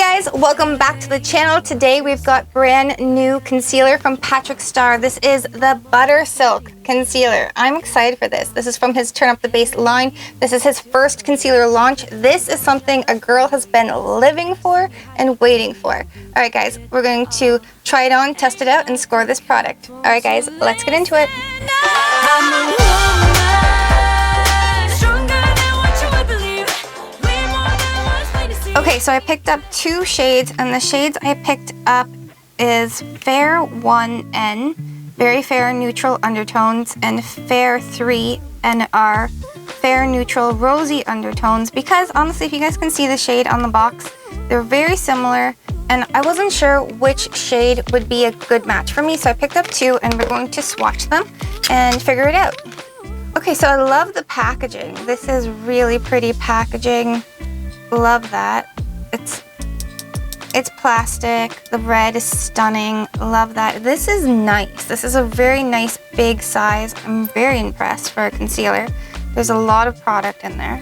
Guys, welcome back to the channel. Today we've got brand new concealer from Patrick Starrr. This is the Buttersilk concealer. I'm excited for this. This is from his Turn Up the Base line. This is his first concealer launch. This is something a girl has been living for and waiting for. Alright guys, we're going to try it on, test it out, and score this product. Alright guys, let's get into it. Okay, so I picked up two shades, and the shades I picked up is Fair 1N, Very Fair Neutral Undertones, and Fair 3NR, Fair Neutral Rosy Undertones, because honestly, if you guys can see the shade on the box, they're very similar, and I wasn't sure which shade would be a good match for me, so I picked up two, and we're going to swatch them and figure it out. Okay, so I love the packaging. This is really pretty packaging. Love that. It's plastic. The red is stunning. Love that. This is nice. This is a very nice big size. I'm very impressed for a concealer. There's a lot of product in there.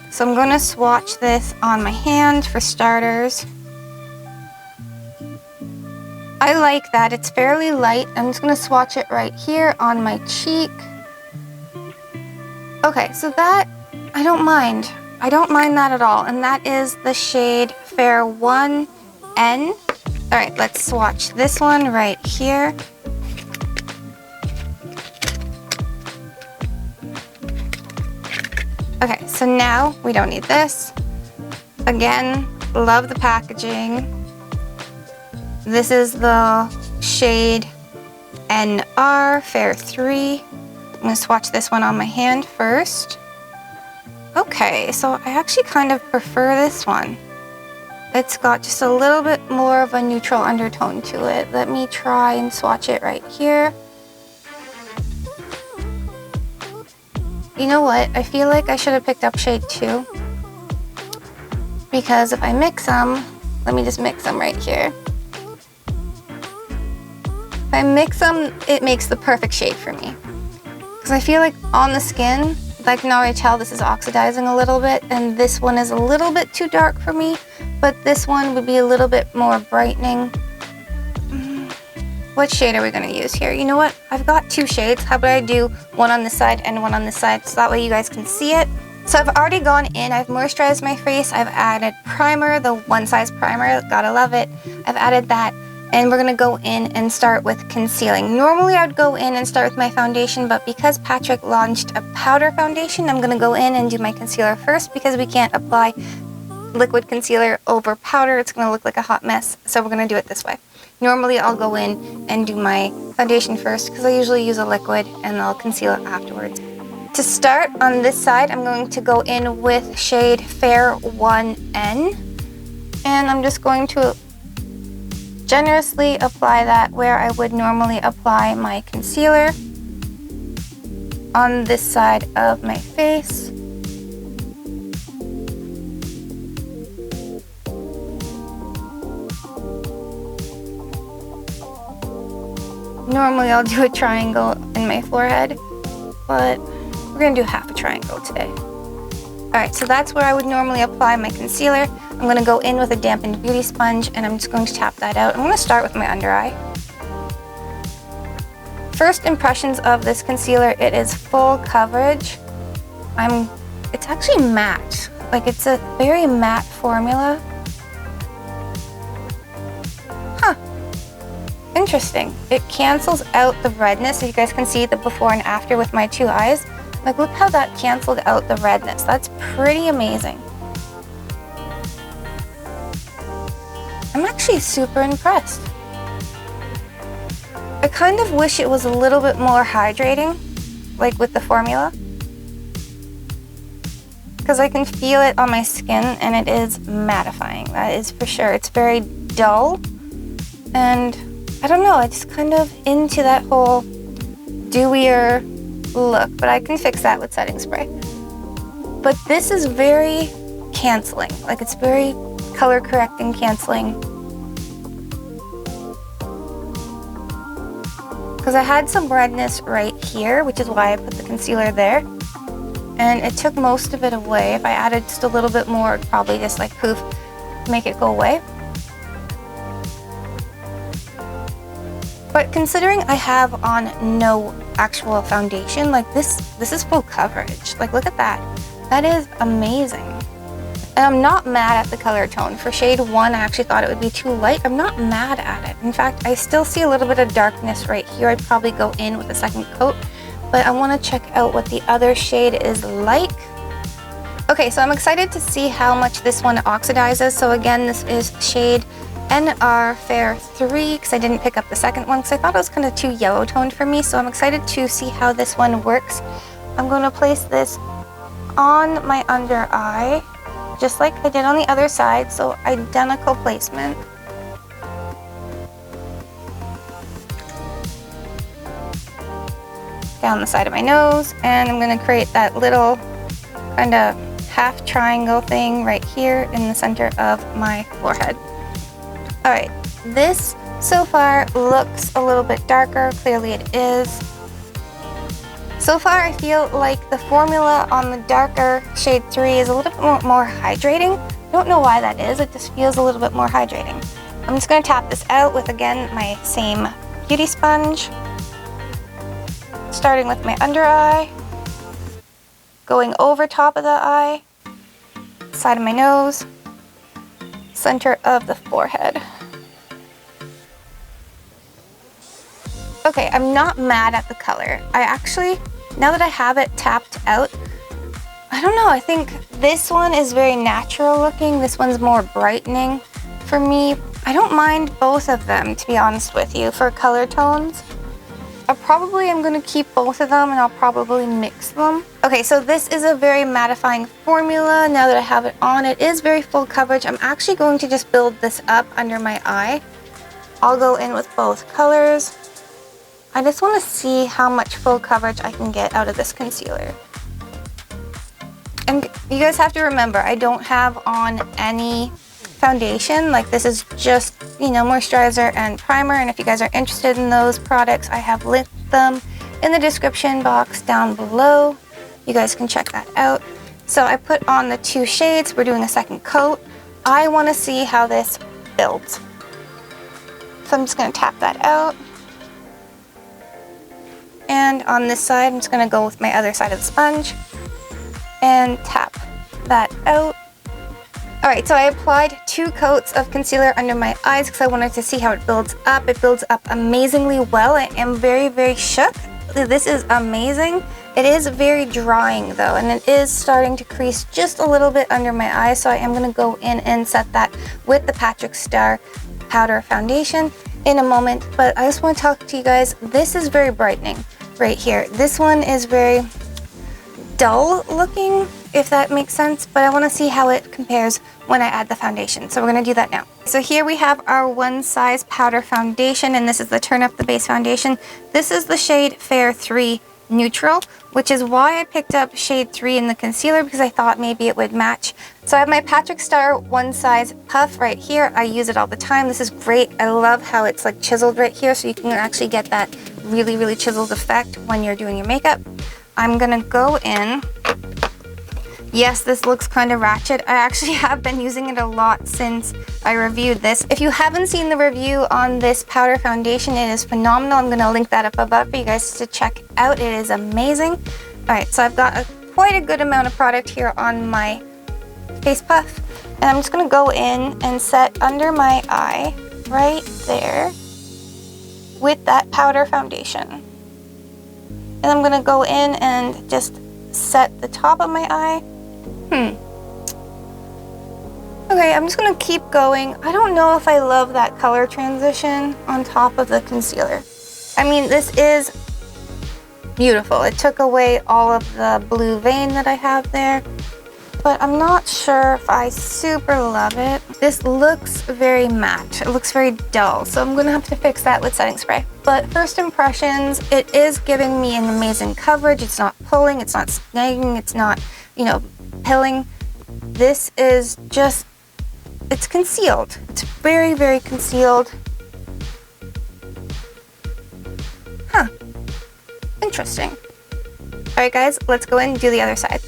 So I'm going to swatch this on my hand for starters. I like that. It's fairly light. I'm just going to swatch it right here on my cheek. Okay, so that I don't mind. I don't mind that at all, and that is the shade Fair 1N. Alright, let's swatch this one right here. Okay, so now we don't need this. Again, love the packaging. This is the shade NR, Fair 3. I'm going to swatch this one on my hand first. Okay, so I actually kind of prefer this one. It's got just a little bit more of a neutral undertone to it. Let me try and swatch it right here. You know what? I feel like I should have picked up shade 2. Because if I mix them, let me just mix them right here. If I mix them, it makes the perfect shade for me. Because I feel like on the skin, I can already tell this is oxidizing a little bit, and this one is a little bit too dark for me, but this one would be a little bit more brightening. What shade are we going to use here? You know what? I've got two shades. How about I do one on this side and one on this side, so that way you guys can see it. So I've already gone in, I've moisturized my face, I've added primer, the one size primer, gotta love it. I've added that. And we're going to go in and start with concealing. Normally I would go in and start with my foundation, but because Patrick launched a powder foundation, I'm going to go in and do my concealer first, because we can't apply liquid concealer over powder. It's going to look like a hot mess, so we're going to do it this way. Normally I'll go in and do my foundation first, because I usually use a liquid and I'll conceal it afterwards. To start on this side, I'm going to go in with shade Fair 1N, and I'm just going to generously apply that where I would normally apply my concealer on this side of my face. Normally I'll do a triangle in my forehead, but we're going to do half a triangle today. Alright, so that's where I would normally apply my concealer. I'm going to go in with a dampened beauty sponge, and I'm just going to tap that out. I'm going to start with my under eye. First impressions of this concealer, it is full coverage. It's actually matte. Like, it's a very matte formula. Huh. Interesting. It cancels out the redness, so you guys can see the before and after with my two eyes. Like, look how that canceled out the redness. That's pretty amazing. I'm actually super impressed. I kind of wish it was a little bit more hydrating, like with the formula. Because I can feel it on my skin, and it is mattifying, that is for sure. It's very dull, and I don't know, I just kind of into that whole dewier look, but I can fix that with setting spray. But this is very canceling, like it's very color correcting, canceling. Because I had some redness right here, which is why I put the concealer there. And it took most of it away. If I added just a little bit more, it'd probably just like poof. to make it go away. But considering I have on no actual foundation, like this is full coverage. Like, look at that. That is amazing. And I'm not mad at the color tone. For shade 1, I actually thought it would be too light. I'm not mad at it. In fact, I still see a little bit of darkness right here. I'd probably go in with a second coat, but I want to check out what the other shade is like. Okay, so I'm excited to see how much this one oxidizes. So again, this is shade NR Fair 3, because I didn't pick up the second one because I thought it was kind of too yellow toned for me. So I'm excited to see how this one works. I'm going to place this on my under eye, just like I did on the other side, so identical placement. Down the side of my nose, and I'm going to create that little kind of half triangle thing right here in the center of my forehead. Alright, this so far looks a little bit darker. Clearly it is. So far I feel like the formula on the darker shade 3 is a little bit more hydrating. I don't know why that is, it just feels a little bit more hydrating. I'm just going to tap this out with, again, my same beauty sponge. Starting with my under eye, going over top of the eye, side of my nose, center of the forehead. Okay, I'm not mad at the color. I actually, now that I have it tapped out, I don't know, I think this one is very natural looking. This one's more brightening for me. I don't mind both of them, to be honest with you, for color tones. I probably am going to keep both of them and I'll probably mix them. Okay, so this is a very mattifying formula. Now that I have it on, it is very full coverage. I'm actually going to just build this up under my eye. I'll go in with both colors. I just want to see how much full coverage I can get out of this concealer. And you guys have to remember, I don't have on any foundation. Like, this is just, you know, moisturizer and primer, and if you guys are interested in those products, I have linked them in the description box down below. You guys can check that out. So I put on the 2 shades. We're doing a second coat. I want to see how this builds. So I'm just going to tap that out. And on this side, I'm just going to go with my other side of the sponge and tap that out. Alright, so I applied 2 coats of concealer under my eyes because I wanted to see how it builds up. It builds up amazingly well. I am very, very shook. This is amazing. It is very drying though, and it is starting to crease just a little bit under my eyes, so I am going to go in and set that with the Patrick Starrr powder foundation in a moment. But I just want to talk to you guys. This is very brightening right here. This one is very dull looking, if that makes sense, but I want to see how it compares when I add the foundation. So we're going to do that now. So here we have our one size powder foundation, and this is the Turn Up the Base foundation. This is the shade Fair 3 Neutral, which is why I picked up shade 3 in the concealer, because I thought maybe it would match. So I have my Patrick Starrr one size puff right here. I use it all the time. This is great. I love how it's like chiseled right here, so you can actually get that really, really chiseled effect when you're doing your makeup. I'm gonna go in. Yes, this looks kind of ratchet. I actually have been using it a lot since I reviewed this. If you haven't seen the review on this powder foundation, it is phenomenal. I'm gonna link that up above for you guys to check out. It is amazing. All right, so I've got quite a good amount of product here on my face puff, and I'm just gonna go in and set under my eye right there with that powder foundation. And I'm gonna go in and just set the top of my eye. Okay, I'm just gonna keep going. I don't know if I love that color transition on top of the concealer. I mean, this is beautiful. It took away all of the blue vein that I have there, but I'm not sure if I super love it. This looks very matte. It looks very dull, so I'm gonna have to fix that with setting spray. But first impressions, it is giving me an amazing coverage. It's not pulling, it's not snagging, it's not, you know, pilling. This is just, it's concealed. It's very, very concealed. Huh, interesting. All right guys, let's go in and do the other side.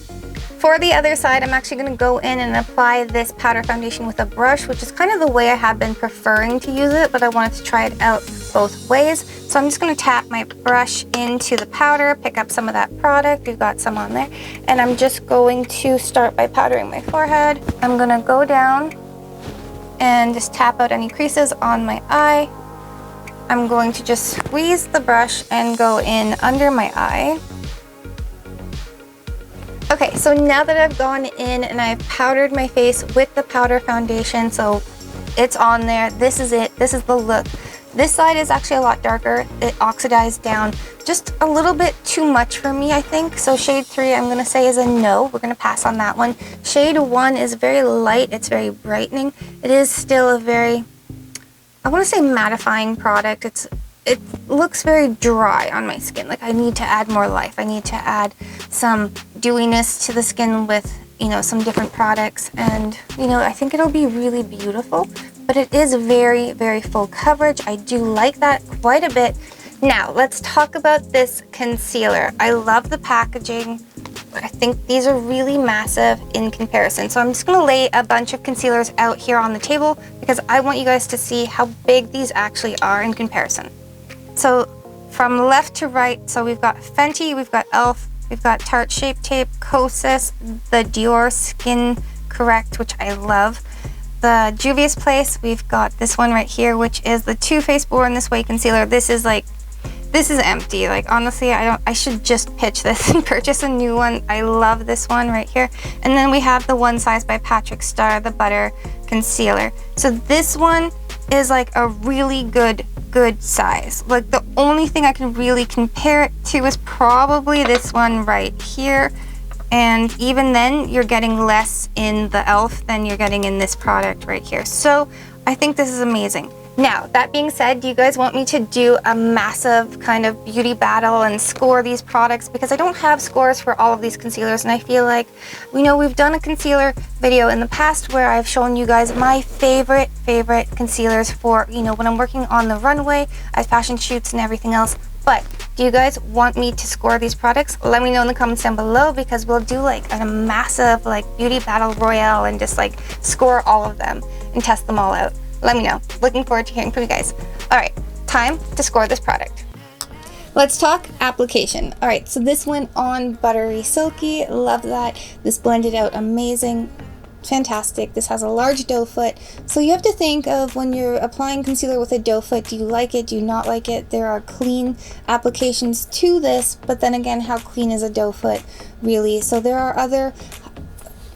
For the other side, I'm actually going to go in and apply this powder foundation with a brush, which is kind of the way I have been preferring to use it, but I wanted to try it out both ways. So I'm just going to tap my brush into the powder, pick up some of that product. We've got some on there. And I'm just going to start by powdering my forehead. I'm going to go down and just tap out any creases on my eye. I'm going to just squeeze the brush and go in under my eye. Okay, so now that I've gone in and I've powdered my face with the powder foundation, so it's on there, this is it, this is the look. This side is actually a lot darker. It oxidized down just a little bit too much for me, I think. So shade 3, I'm gonna say is a no. We're gonna pass on that one. Shade 1 is very light, it's very brightening. It is still a very, I wanna say mattifying product. It looks very dry on my skin. Like I need to add more life. I need to add some dewiness to the skin with, you know, some different products. And, you know, I think it'll be really beautiful, but it is very, very full coverage. I do like that quite a bit. Now, let's talk about this concealer. I love the packaging. I think these are really massive in comparison. So I'm just gonna lay a bunch of concealers out here on the table because I want you guys to see how big these actually are in comparison. So from left to right, so we've got Fenty, we've got e.l.f., we've got Tarte Shape Tape, Kosas, the Dior Skin Correct, which I love. The Juvia's Place, we've got this one right here, which is the Too Faced Born This Way concealer. This is empty. Like honestly, I should just pitch this and purchase a new one. I love this one right here. And then we have the One Size by Patrick Starrr, the Butter Concealer. So this one is like a really good size. Like the only thing I can really compare it to is probably this one right here. And even then, you're getting less in the e.l.f. than you're getting in this product right here. So I think this is amazing. Now, that being said, do you guys want me to do a massive kind of beauty battle and score these products? Because I don't have scores for all of these concealers, and I feel like, you know, we've done a concealer video in the past where I've shown you guys my favorite concealers for, you know, when I'm working on the runway, at fashion shoots and everything else. But do you guys want me to score these products? Let me know in the comments down below, because we'll do like a massive like beauty battle royale and just like score all of them and test them all out. Let me know. Looking forward to hearing from you guys. All right, time to score this product. Let's talk application. All right, so this went on buttery silky. Love that. This blended out amazing. Fantastic. This has a large doe foot. So you have to think of when you're applying concealer with a doe foot, do you like it? Do you not like it? There are clean applications to this, but then again, how clean is a doe foot really? So there are other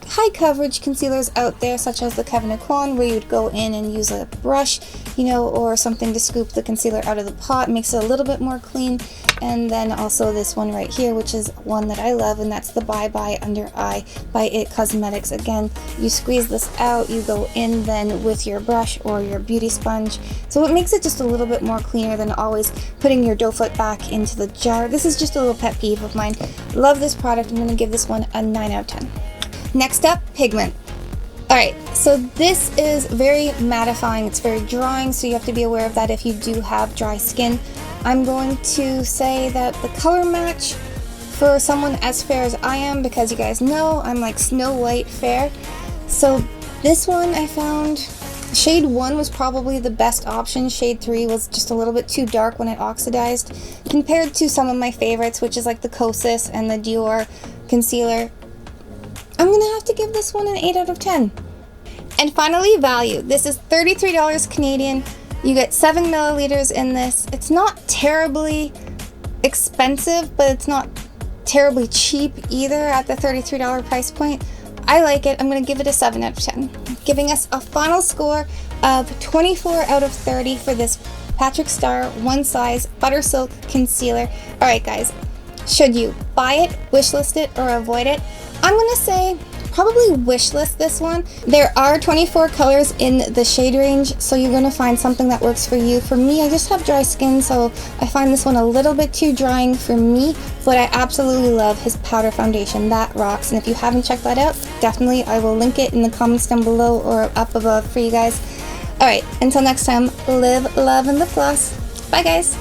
high coverage concealers out there, such as the Kevyn Aucoin, where you'd go in and use a brush, you know, or something to scoop the concealer out of the pot, makes it a little bit more clean. And then also this one right here, which is one that I love, and that's the Bye Bye Under Eye by It Cosmetics. Again, you squeeze this out, you go in then with your brush or your beauty sponge, so it makes it just a little bit more cleaner than always putting your doe foot back into the jar. This is just a little pet peeve of mine. Love this product. I'm going to give this one a 9 out of 10. Next up, pigment. Alright, so this is very mattifying, it's very drying, so you have to be aware of that if you do have dry skin. I'm going to say that the color match for someone as fair as I am, because you guys know I'm like Snow White fair, so this one I found, shade 1 was probably the best option. Shade 3 was just a little bit too dark when it oxidized, compared to some of my favorites, which is like the Kosas and the Dior concealer. I'm gonna have to give this one an 8 out of 10. And finally, value. This is $33 Canadian. You get 7 milliliters in this. It's not terribly expensive, but it's not terribly cheap either at the $33 price point. I like it. I'm gonna give it a 7 out of 10. Giving us a final score of 24 out of 30 for this Patrick Starrr One Size Buttersilk Concealer. All right, guys, should you buy it, wishlist it, or avoid it? I'm gonna say probably wishlist this one. There are 24 colors in the shade range, so you're gonna find something that works for you. For me, I just have dry skin, so I find this one a little bit too drying for me, but I absolutely love his powder foundation. That rocks, and if you haven't checked that out, definitely I will link it in the comments down below or up above for you guys. All right, until next time, live, love, and lip gloss. Bye, guys.